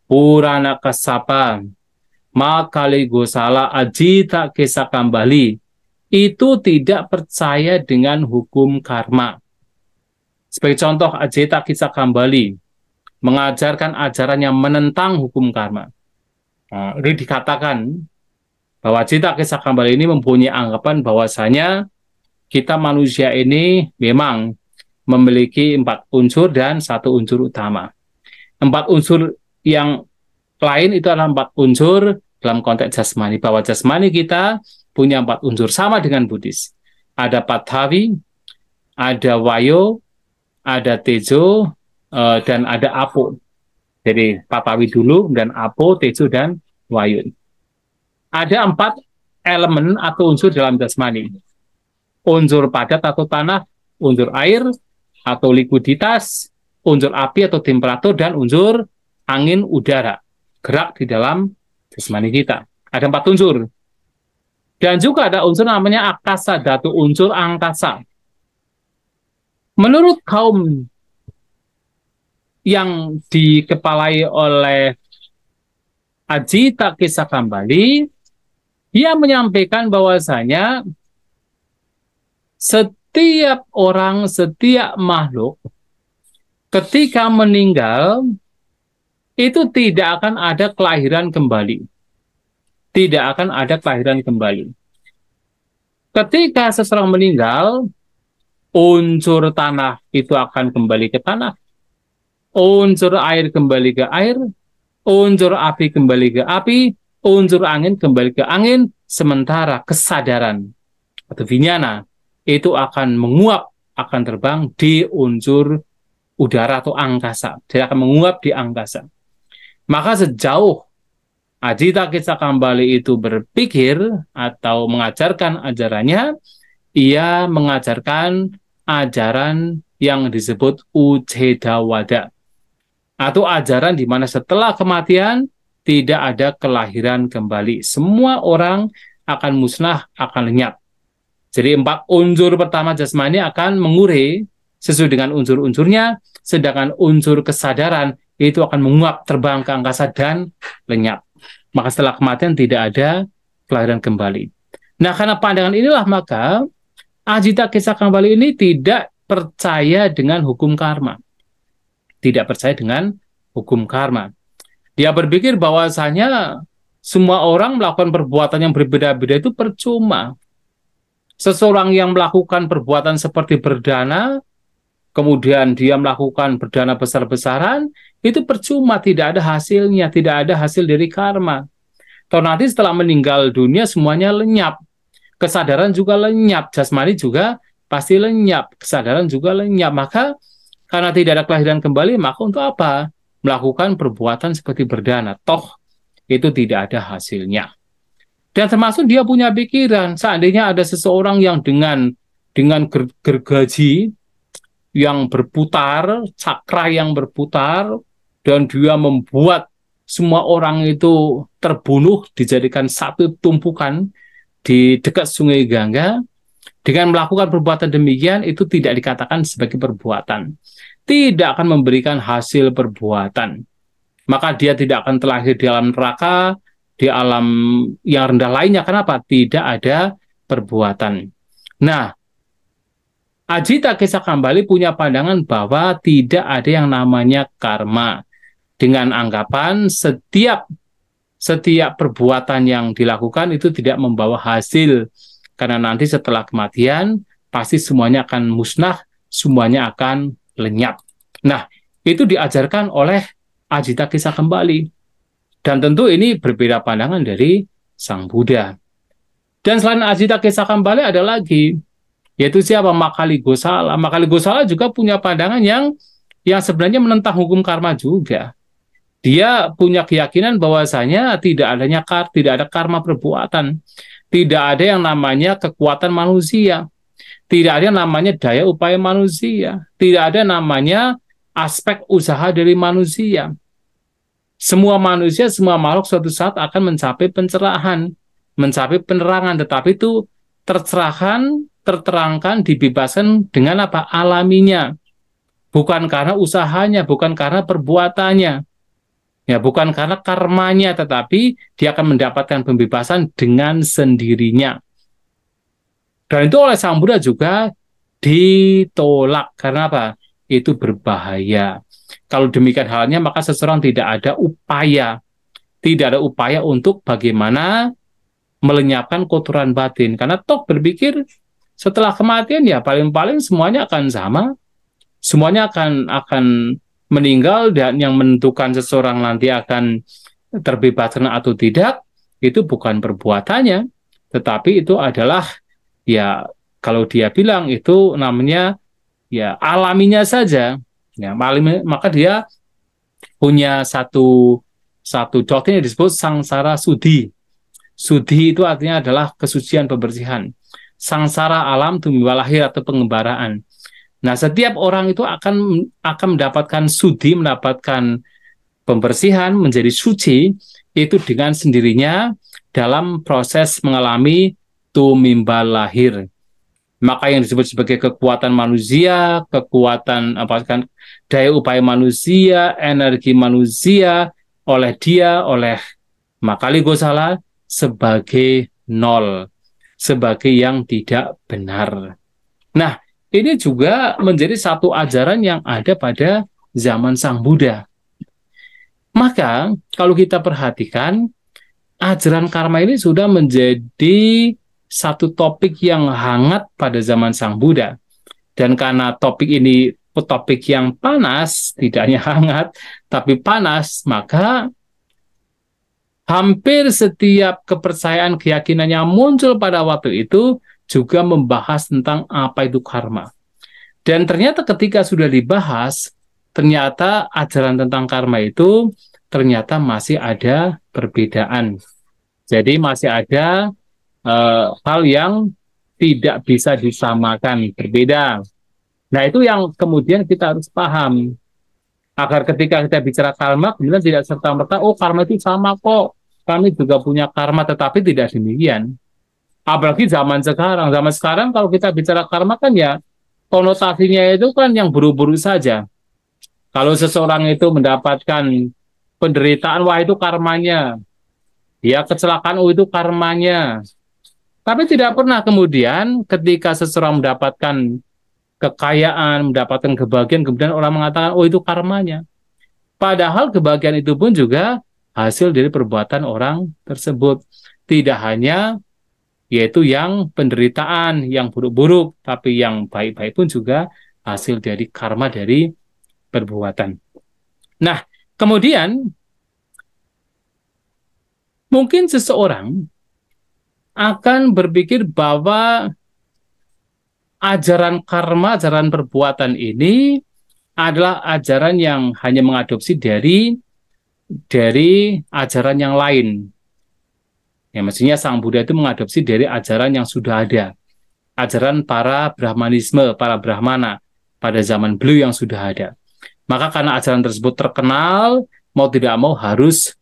[SPEAKER 1] Purana Kasapa, Makali Gosala Ajita Kesa Kambali, itu tidak percaya dengan hukum karma. Sebagai contoh, Ajita Kesa Kambali mengajarkan ajaran yang menentang hukum karma. Nah, ini dikatakan bahwa Ajita Kesa Kambali ini mempunyai anggapan bahwasanya kita manusia ini memang memiliki 4 unsur dan 1 unsur utama. 4 unsur yang lain itu adalah 4 unsur dalam konteks jasmani, bahwa jasmani kita punya 4 unsur sama dengan Buddhis. Ada Patavi, ada Wayo, ada Tejo, dan ada Apo. Jadi Patavi dulu, dan Apo, Tejo, dan Wayo. Ada 4 elemen atau unsur dalam jasmani. Unsur padat atau tanah, unsur air atau likuiditas, unsur api atau temperatur, dan unsur angin udara, gerak di dalam jasmani kita. Ada 4 unsur. Dan juga ada unsur namanya akasa, dhatu, unsur angkasa. Menurut kaum yang dikepalai oleh Ajita Kesa Kambali, dia menyampaikan bahwasanya setiap orang, setiap makhluk ketika meninggal itu tidak akan ada kelahiran kembali. Tidak akan ada kelahiran kembali. Ketika seseorang meninggal, unsur tanah itu akan kembali ke tanah, unsur air kembali ke air, unsur api kembali ke api, unsur angin kembali ke angin, sementara kesadaran atau vinyana itu akan menguap, akan terbang di unsur udara atau angkasa. Dia akan menguap di angkasa. Maka sejauh Ajita Kesa Kambali itu berpikir atau mengajarkan ajarannya, ia mengajarkan ajaran yang disebut Ucedawada, atau ajaran di mana setelah kematian tidak ada kelahiran kembali. Semua orang akan musnah, akan lenyap. Jadi 4 unsur pertama jasmani akan mengurai sesuai dengan unsur-unsurnya, sedangkan unsur kesadaran itu akan menguap, terbang ke angkasa dan lenyap. Maka setelah kematian tidak ada kelahiran kembali. Nah, karena pandangan inilah maka Ajita Kesa Kambali ini tidak percaya dengan hukum karma. Tidak percaya dengan hukum karma. Dia berpikir bahwasanya semua orang melakukan perbuatan yang berbeda-beda itu percuma. Seseorang yang melakukan perbuatan seperti berdana, kemudian dia melakukan berdana besar-besaran, itu percuma, tidak ada hasilnya, tidak ada hasil dari karma. Toh nanti setelah meninggal dunia semuanya lenyap. Kesadaran juga lenyap, jasmani juga pasti lenyap, kesadaran juga lenyap. Maka karena tidak ada kelahiran kembali, maka untuk apa melakukan perbuatan seperti berdana? Toh itu tidak ada hasilnya. Dan termasuk dia punya pikiran, seandainya ada seseorang yang dengan gergaji yang berputar, cakra yang berputar, dan dia membuat semua orang itu terbunuh, dijadikan satu tumpukan di dekat Sungai Gangga, dengan melakukan perbuatan demikian itu tidak dikatakan sebagai perbuatan. Tidak akan memberikan hasil perbuatan. Maka dia tidak akan terlahir di alam neraka, di alam yang rendah lainnya. Kenapa? Tidak ada perbuatan. Nah, Ajita Kesa Kambali punya pandangan bahwa tidak ada yang namanya karma. Dengan anggapan setiap perbuatan yang dilakukan itu tidak membawa hasil. Karena nanti setelah kematian, pasti semuanya akan musnah, semuanya akan lenyap. Nah, itu diajarkan oleh Ajita Kesa Kambali. Dan tentu ini berbeda pandangan dari Sang Buddha. Dan selain Ajita Kesa Kambali ada lagi, yaitu siapa? Makali Gosala. Makali Gosala juga punya pandangan yang sebenarnya menentang hukum karma juga. Dia punya keyakinan bahwasanya tidak ada karma perbuatan. Tidak ada yang namanya kekuatan manusia. Tidak ada yang namanya daya upaya manusia. Tidak ada namanya aspek usaha dari manusia. Semua manusia, semua makhluk suatu saat akan mencapai pencerahan, mencapai penerangan, tetapi itu terterangkan, dibebaskan dengan apa? Alaminya. Bukan karena usahanya, bukan karena perbuatannya. Ya, bukan karena karmanya, tetapi dia akan mendapatkan pembebasan dengan sendirinya. Dan itu oleh Sang Buddha juga ditolak. Karena apa? Itu berbahaya. Kalau demikian halnya, maka seseorang tidak ada upaya. Tidak ada upaya untuk bagaimana melenyapkan kotoran batin. Karena toh berpikir setelah kematian ya paling-paling semuanya akan sama. Semuanya akan meninggal, dan yang menentukan seseorang nanti akan terbebaskan atau tidak itu bukan perbuatannya, tetapi itu adalah ya kalau dia bilang itu namanya ya alaminya saja. Ya, maka dia punya satu satu doktrin yang disebut sangsara sudi. Sudi itu artinya adalah kesucian, pembersihan. Sangsara alam tumiwa lahir atau pengembaraan. Nah, setiap orang itu akan mendapatkan sudi, mendapatkan pembersihan, menjadi suci itu dengan sendirinya dalam proses mengalami tumimbal lahir. Maka yang disebut sebagai kekuatan manusia, kekuatan apa kan, daya upaya manusia, energi manusia oleh dia, oleh Makali Gosala sebagai nol, sebagai yang tidak benar. Nah, ini juga menjadi satu ajaran yang ada pada zaman Sang Buddha. Maka, kalau kita perhatikan, ajaran karma ini sudah menjadi satu topik yang hangat pada zaman Sang Buddha. Dan karena topik ini topik yang panas, tidak hanya hangat, tapi panas, maka hampir setiap kepercayaan keyakinan yang muncul pada waktu itu juga membahas tentang apa itu karma. Dan ternyata ketika sudah dibahas, ternyata ajaran tentang karma itu ternyata masih ada perbedaan. Jadi masih ada hal yang tidak bisa disamakan, berbeda. Nah, itu yang kemudian kita harus paham. Agar ketika kita bicara karma, kemudian tidak serta-merta, oh karma itu sama kok. Kami juga punya karma, tetapi tidak demikian. Apalagi zaman sekarang. Zaman sekarang kalau kita bicara karma kan ya, konotasinya itu kan yang buruk-buruk saja. Kalau seseorang itu mendapatkan penderitaan, wah itu karmanya. Ya, kecelakaan, oh itu karmanya. Tapi tidak pernah kemudian ketika seseorang mendapatkan kekayaan, mendapatkan kebahagiaan, kemudian orang mengatakan, oh itu karmanya. Padahal kebahagiaan itu pun juga hasil dari perbuatan orang tersebut. Tidak hanya yaitu yang penderitaan, yang buruk-buruk, tapi yang baik-baik pun juga hasil dari karma dari perbuatan. Nah, kemudian mungkin seseorang akan berpikir bahwa ajaran karma, ajaran perbuatan ini adalah ajaran yang hanya mengadopsi dari ajaran yang lain. Ya, mestinya Sang Buddha itu mengadopsi dari ajaran yang sudah ada. Ajaran para Brahmanisme, para Brahmana pada zaman beliau yang sudah ada. Maka karena ajaran tersebut terkenal, mau tidak mau harus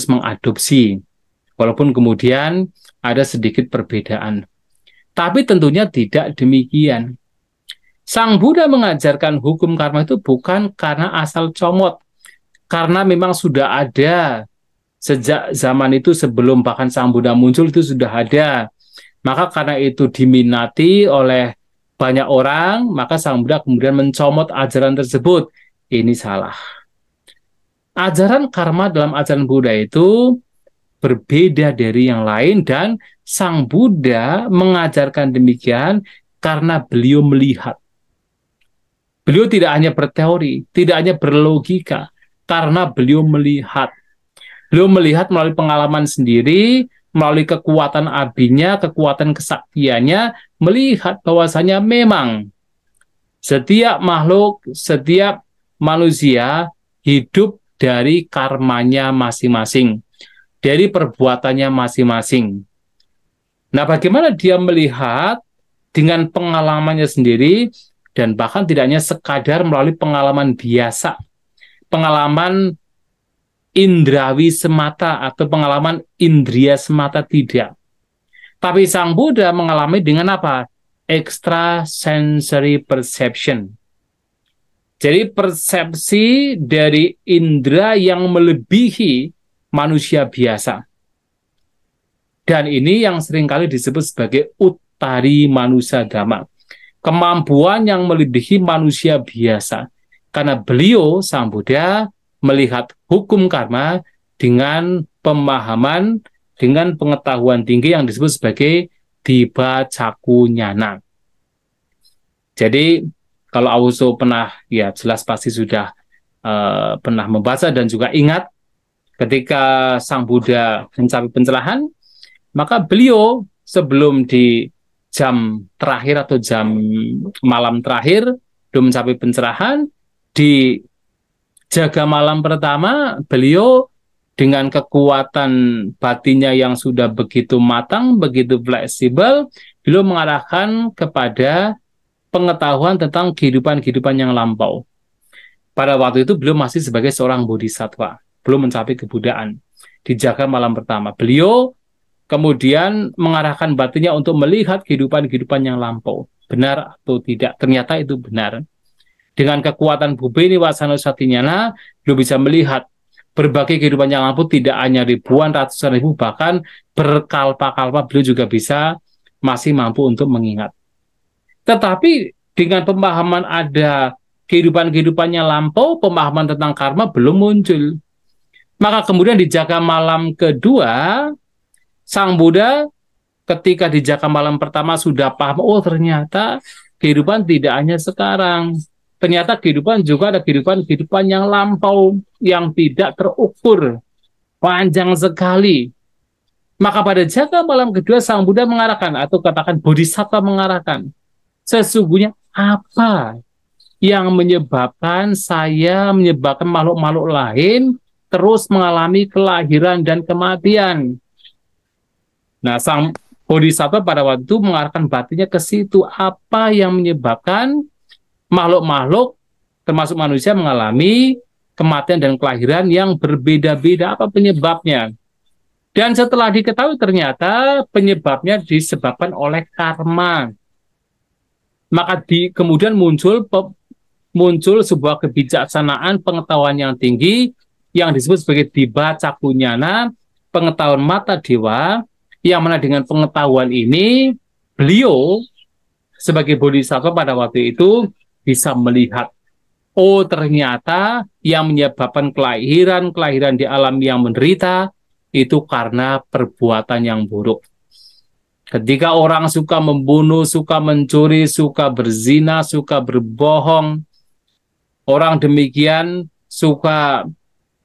[SPEAKER 1] mengadopsi. Walaupun kemudian ada sedikit perbedaan. Tapi tentunya tidak demikian. Sang Buddha mengajarkan hukum karma itu bukan karena asal comot. Karena memang sudah ada. Sejak zaman itu sebelum bahkan Sang Buddha muncul itu sudah ada. Maka karena itu diminati oleh banyak orang, maka Sang Buddha kemudian mencomot ajaran tersebut. Ini salah. Ajaran karma dalam ajaran Buddha itu berbeda dari yang lain, dan Sang Buddha mengajarkan demikian karena beliau melihat. Beliau tidak hanya berteori, tidak hanya berlogika, karena beliau melihat. Beliau melihat melalui pengalaman sendiri, melalui kekuatan abinya, kekuatan kesaktiannya, melihat bahwasanya memang setiap makhluk, setiap manusia hidup dari karmanya masing-masing, dari perbuatannya masing-masing. Nah, bagaimana dia melihat dengan pengalamannya sendiri, dan bahkan tidak hanya sekadar melalui pengalaman biasa, pengalaman indrawi semata atau pengalaman indria semata, tidak. Tapi Sang Buddha mengalami dengan apa? Extrasensory perception. Jadi persepsi dari indera yang melebihi manusia biasa. Dan ini yang seringkali disebut sebagai uttari manusia dhamma. Kemampuan yang melebihi manusia biasa. Karena beliau, Sang Buddha, melihat hukum karma dengan pemahaman, dengan pengetahuan tinggi yang disebut sebagai Diba Caku Nyana. Jadi, kalau Auso pernah, ya jelas pasti sudah pernah membaca dan juga ingat, ketika Sang Buddha mencapai pencerahan, maka beliau sebelum di jam terakhir atau jam malam terakhir belum mencapai pencerahan, di jaga malam pertama beliau dengan kekuatan batinnya yang sudah begitu matang, begitu fleksibel, beliau mengarahkan kepada pengetahuan tentang kehidupan-kehidupan yang lampau. Pada waktu itu beliau masih sebagai seorang bodhisattva, belum mencapai kebudaan. Di jaga malam pertama beliau kemudian mengarahkan batinnya untuk melihat kehidupan-kehidupan yang lampau. Benar atau tidak? Ternyata itu benar. Dengan kekuatan Bubeni Wasana Satinyana, beliau bisa melihat berbagai kehidupan yang lampau, tidak hanya ribuan, ratusan ribu, bahkan berkalpa-kalpa beliau juga bisa masih mampu untuk mengingat. Tetapi dengan pemahaman ada kehidupan-kehidupannya lampau, pemahaman tentang karma belum muncul. Maka kemudian di jaga malam kedua, Sang Buddha ketika di jaga malam pertama sudah paham, oh ternyata kehidupan tidak hanya sekarang. Ternyata kehidupan juga ada kehidupan yang lampau, yang tidak terukur, panjang sekali. Maka pada jaga malam kedua, Sang Buddha mengarahkan, atau katakan Bodhisattva mengarahkan, sesungguhnya apa yang menyebabkan makhluk-makhluk lain terus mengalami kelahiran dan kematian. Nah, Sang Bodhisattva pada waktu itu mengarahkan batinnya ke situ. Apa yang menyebabkan makhluk-makhluk, termasuk manusia, mengalami kematian dan kelahiran yang berbeda-beda? Apa penyebabnya? Dan setelah diketahui ternyata penyebabnya disebabkan oleh karma. Maka kemudian muncul sebuah kebijaksanaan, pengetahuan yang tinggi, yang disebut sebagai Diba Caku Nyana, pengetahuan mata dewa, yang mana dengan pengetahuan ini, beliau sebagai bodhisattva pada waktu itu bisa melihat, oh ternyata yang menyebabkan kelahiran di alam yang menderita, itu karena perbuatan yang buruk. Ketika orang suka membunuh, suka mencuri, suka berzina, suka berbohong, orang demikian suka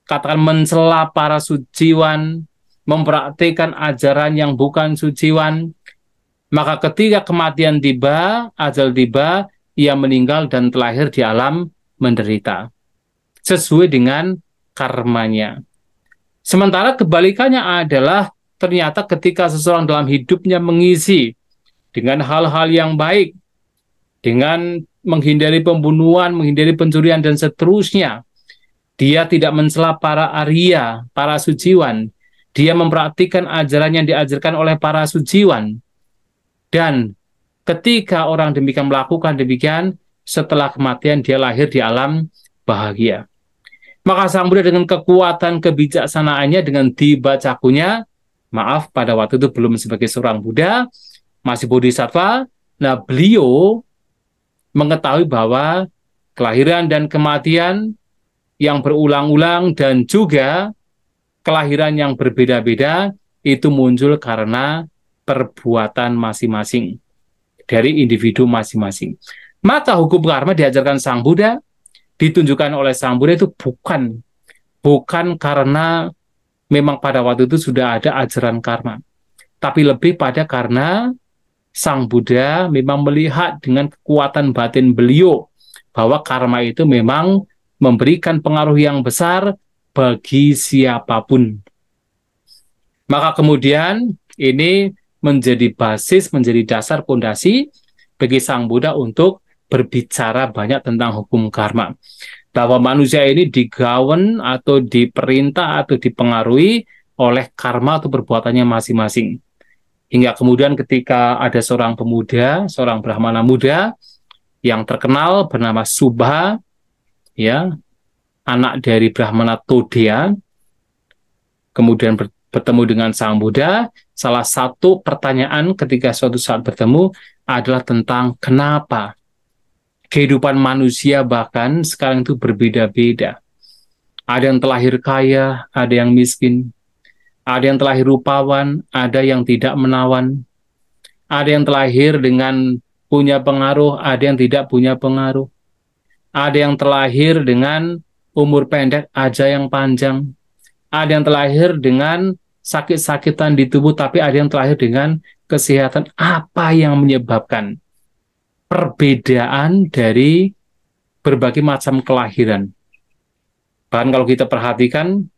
[SPEAKER 1] katakan mencela para suciwan, mempraktikkan ajaran yang bukan suciwan, maka ketika kematian tiba, ajal tiba, ia meninggal dan terlahir di alam menderita, sesuai dengan karmanya. Sementara kebalikannya adalah ternyata ketika seseorang dalam hidupnya mengisi dengan hal-hal yang baik, dengan menghindari pembunuhan, menghindari pencurian, dan seterusnya, dia tidak mencela para Arya, para suciwan, dia mempraktikkan ajaran yang diajarkan oleh para suciwan. Dan ketika orang demikian melakukan demikian, setelah kematian dia lahir di alam bahagia. Maka Sang Buddha dengan kekuatan kebijaksanaannya, dengan Diba Cakunya, maaf pada waktu itu belum sebagai seorang Buddha, masih bodhisattva, nah beliau mengetahui bahwa kelahiran dan kematian yang berulang-ulang dan juga kelahiran yang berbeda-beda itu muncul karena perbuatan masing-masing dari individu masing-masing. Maka hukum karma diajarkan Sang Buddha, ditunjukkan oleh Sang Buddha itu bukan karena memang pada waktu itu sudah ada ajaran karma, tapi lebih pada karena Sang Buddha memang melihat dengan kekuatan batin beliau bahwa karma itu memang memberikan pengaruh yang besar bagi siapapun. Maka kemudian ini menjadi basis, menjadi dasar fondasi bagi Sang Buddha untuk berbicara banyak tentang hukum karma. Bahwa manusia ini digawen atau diperintah atau dipengaruhi oleh karma atau perbuatannya masing-masing. Hingga kemudian ketika ada seorang pemuda, seorang Brahmana muda yang terkenal bernama Subha, ya, anak dari Brahmana Todya, kemudian bertemu dengan Sang Buddha. Salah satu pertanyaan ketika suatu saat bertemu adalah tentang kenapa kehidupan manusia bahkan sekarang itu berbeda-beda. Ada yang terlahir kaya, ada yang miskin, ada yang terlahir rupawan, ada yang tidak menawan, ada yang terlahir dengan punya pengaruh, ada yang tidak punya pengaruh, ada yang terlahir dengan umur pendek, ada yang panjang, ada yang terlahir dengan sakit-sakitan di tubuh, tapi ada yang terlahir dengan kesehatan. Apa yang menyebabkan perbedaan dari berbagai macam kelahiran? Bahkan kalau kita perhatikan,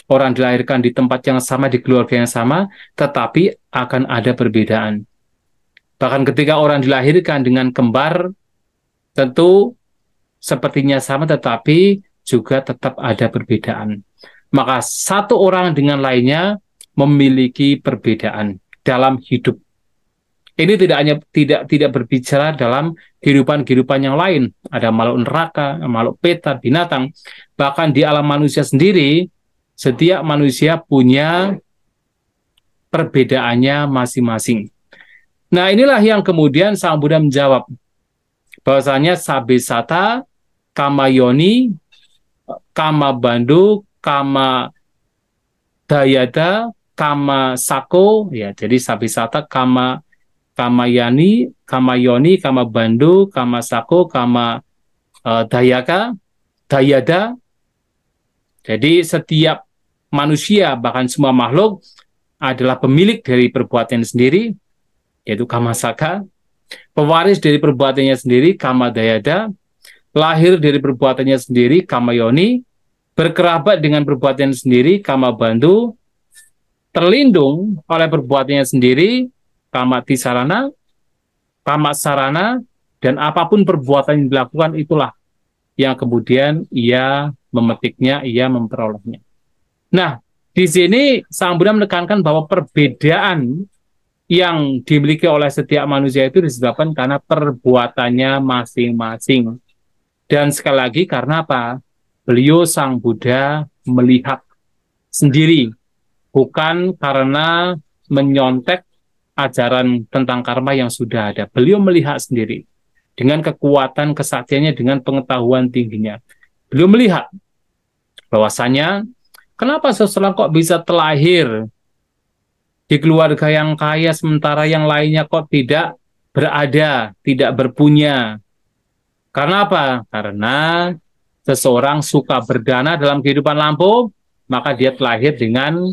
[SPEAKER 1] orang dilahirkan di tempat yang sama, di keluarga yang sama, tetapi akan ada perbedaan. Bahkan ketika orang dilahirkan dengan kembar, tentu sepertinya sama, tetapi juga tetap ada perbedaan. Maka satu orang dengan lainnya memiliki perbedaan dalam hidup. Ini tidak berbicara dalam kehidupan yang lain. Ada makhluk neraka, makhluk peta, binatang. Bahkan di alam manusia sendiri, setiap manusia punya perbedaannya masing-masing. Nah, inilah yang kemudian Sang Buddha menjawab bahwasanya sabesata, kama yoni, kama bandu, kama dayada, kama sako, ya, jadi sabesata, kama yani, kama yoni, kama bandu, kama sako, kama dayada. Jadi setiap manusia, bahkan semua makhluk, adalah pemilik dari perbuatannya sendiri, yaitu kama saka, pewaris dari perbuatannya sendiri, kama dayada, lahir dari perbuatannya sendiri, kama yoni, berkerabat dengan perbuatannya sendiri, kama bandu, terlindung oleh perbuatannya sendiri, kama tisarana, kama sarana, dan apapun perbuatan yang dilakukan itulah yang kemudian ia memetiknya, ia memperolehnya. Nah, di sini Sang Buddha menekankan bahwa perbedaan yang dimiliki oleh setiap manusia itu disebabkan karena perbuatannya masing-masing. Dan sekali lagi karena apa? Beliau Sang Buddha melihat sendiri, bukan karena menyontek ajaran tentang karma yang sudah ada. Beliau melihat sendiri dengan kekuatan kesaktiannya, dengan pengetahuan tingginya. Beliau melihat bahwasanya kenapa seseorang kok bisa terlahir di keluarga yang kaya sementara yang lainnya kok tidak berada, tidak berpunya. Karena apa? Karena seseorang suka berdana dalam kehidupan lampau, maka dia terlahir dengan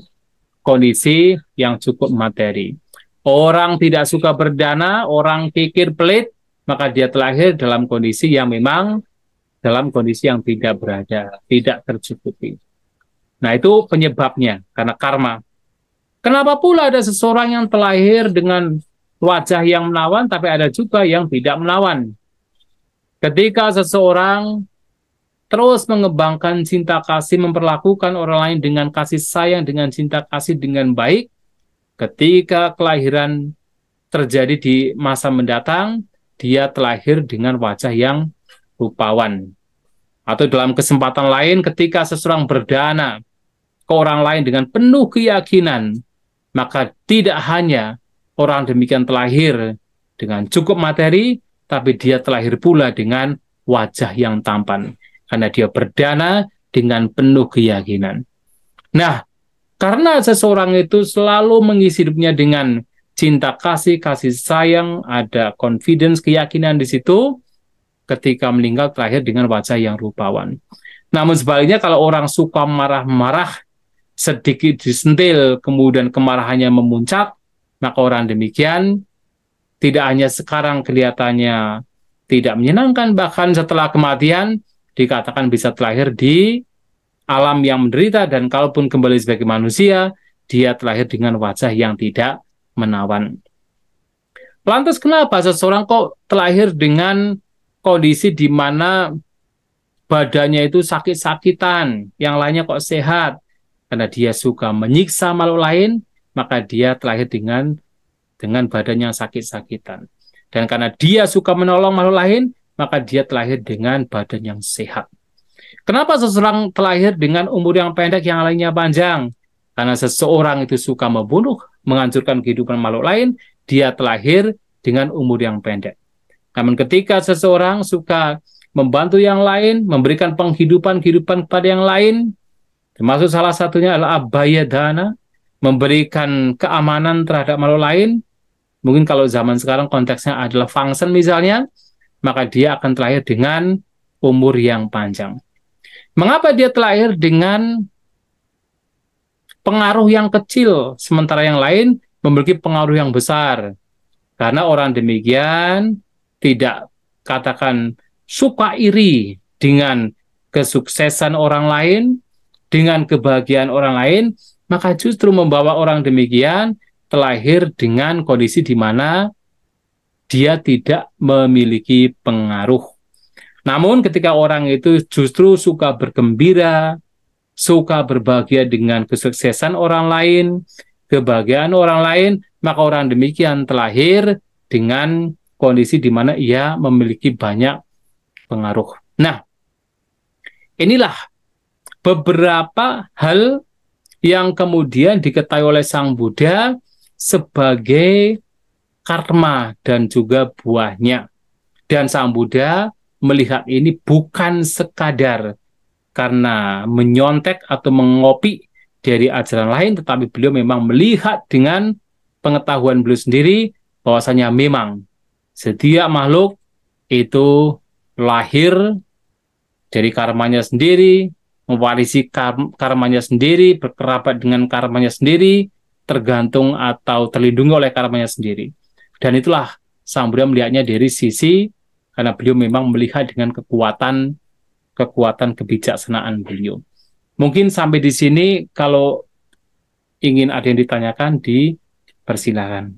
[SPEAKER 1] kondisi yang cukup materi. Orang tidak suka berdana, orang pikir pelit, maka dia terlahir dalam kondisi yang memang dalam kondisi yang tidak berada, tidak tercukupi. Nah, itu penyebabnya, karena karma. Kenapa pula ada seseorang yang terlahir dengan wajah yang menawan, tapi ada juga yang tidak menawan? Ketika seseorang terus mengembangkan cinta kasih, memperlakukan orang lain dengan kasih sayang, dengan cinta kasih, dengan baik, ketika kelahiran terjadi di masa mendatang, dia terlahir dengan wajah yang rupawan. Atau dalam kesempatan lain, ketika seseorang berdana ke orang lain dengan penuh keyakinan, maka tidak hanya orang demikian terlahir dengan cukup materi, tapi dia terlahir pula dengan wajah yang tampan. Karena dia berdana dengan penuh keyakinan. Nah, karena seseorang itu selalu mengisi hidupnya dengan cinta kasih, kasih sayang, ada confidence, keyakinan di situ, ketika meninggal terakhir dengan wajah yang rupawan. Namun sebaliknya kalau orang suka marah-marah, sedikit disentil, kemudian kemarahannya memuncak, maka orang demikian tidak hanya sekarang kelihatannya tidak menyenangkan, bahkan setelah kematian dikatakan bisa terlahir di alam yang menderita, dan kalaupun kembali sebagai manusia, dia terlahir dengan wajah yang tidak menawan. Lantas kenapa seseorang kok terlahir dengan kondisi di mana badannya itu sakit-sakitan, yang lainnya kok sehat? Karena dia suka menyiksa makhluk lain, maka dia terlahir dengan badan yang sakit-sakitan. Dan karena dia suka menolong makhluk lain, maka dia terlahir dengan badan yang sehat. Kenapa seseorang terlahir dengan umur yang pendek, yang lainnya panjang? Karena seseorang itu suka membunuh, menghancurkan kehidupan makhluk lain, dia terlahir dengan umur yang pendek. Namun ketika seseorang suka membantu yang lain, memberikan penghidupan-kehidupan kepada yang lain, termasuk salah satunya adalah abhayadana, memberikan keamanan terhadap makhluk lain, mungkin kalau zaman sekarang konteksnya adalah function misalnya, maka dia akan terlahir dengan umur yang panjang. Mengapa dia terlahir dengan pengaruh yang kecil, sementara yang lain memiliki pengaruh yang besar? Karena orang demikian tidak katakan suka iri dengan kesuksesan orang lain, dengan kebahagiaan orang lain, maka justru membawa orang demikian terlahir dengan kondisi di mana dia tidak memiliki pengaruh. Namun ketika orang itu justru suka bergembira, suka berbahagia dengan kesuksesan orang lain, kebahagiaan orang lain, maka orang demikian terlahir dengan kondisi di mana ia memiliki banyak pengaruh. Nah, inilah beberapa hal yang kemudian diketahui oleh Sang Buddha sebagai karma dan juga buahnya. Dan Sang Buddha melihat ini bukan sekadar karena menyontek atau mengopi dari ajaran lain, tetapi beliau memang melihat dengan pengetahuan beliau sendiri bahwasanya memang setiap makhluk itu lahir dari karmanya sendiri, mewarisi karmanya sendiri, berkerabat dengan karmanya sendiri, tergantung atau terlindungi oleh karmanya sendiri. Dan itulah Sang Buddha melihatnya dari sisi, karena beliau memang melihat dengan kekuatan kebijaksanaan beliau. Mungkin sampai di sini, kalau ingin ada yang ditanyakan, dipersilakan.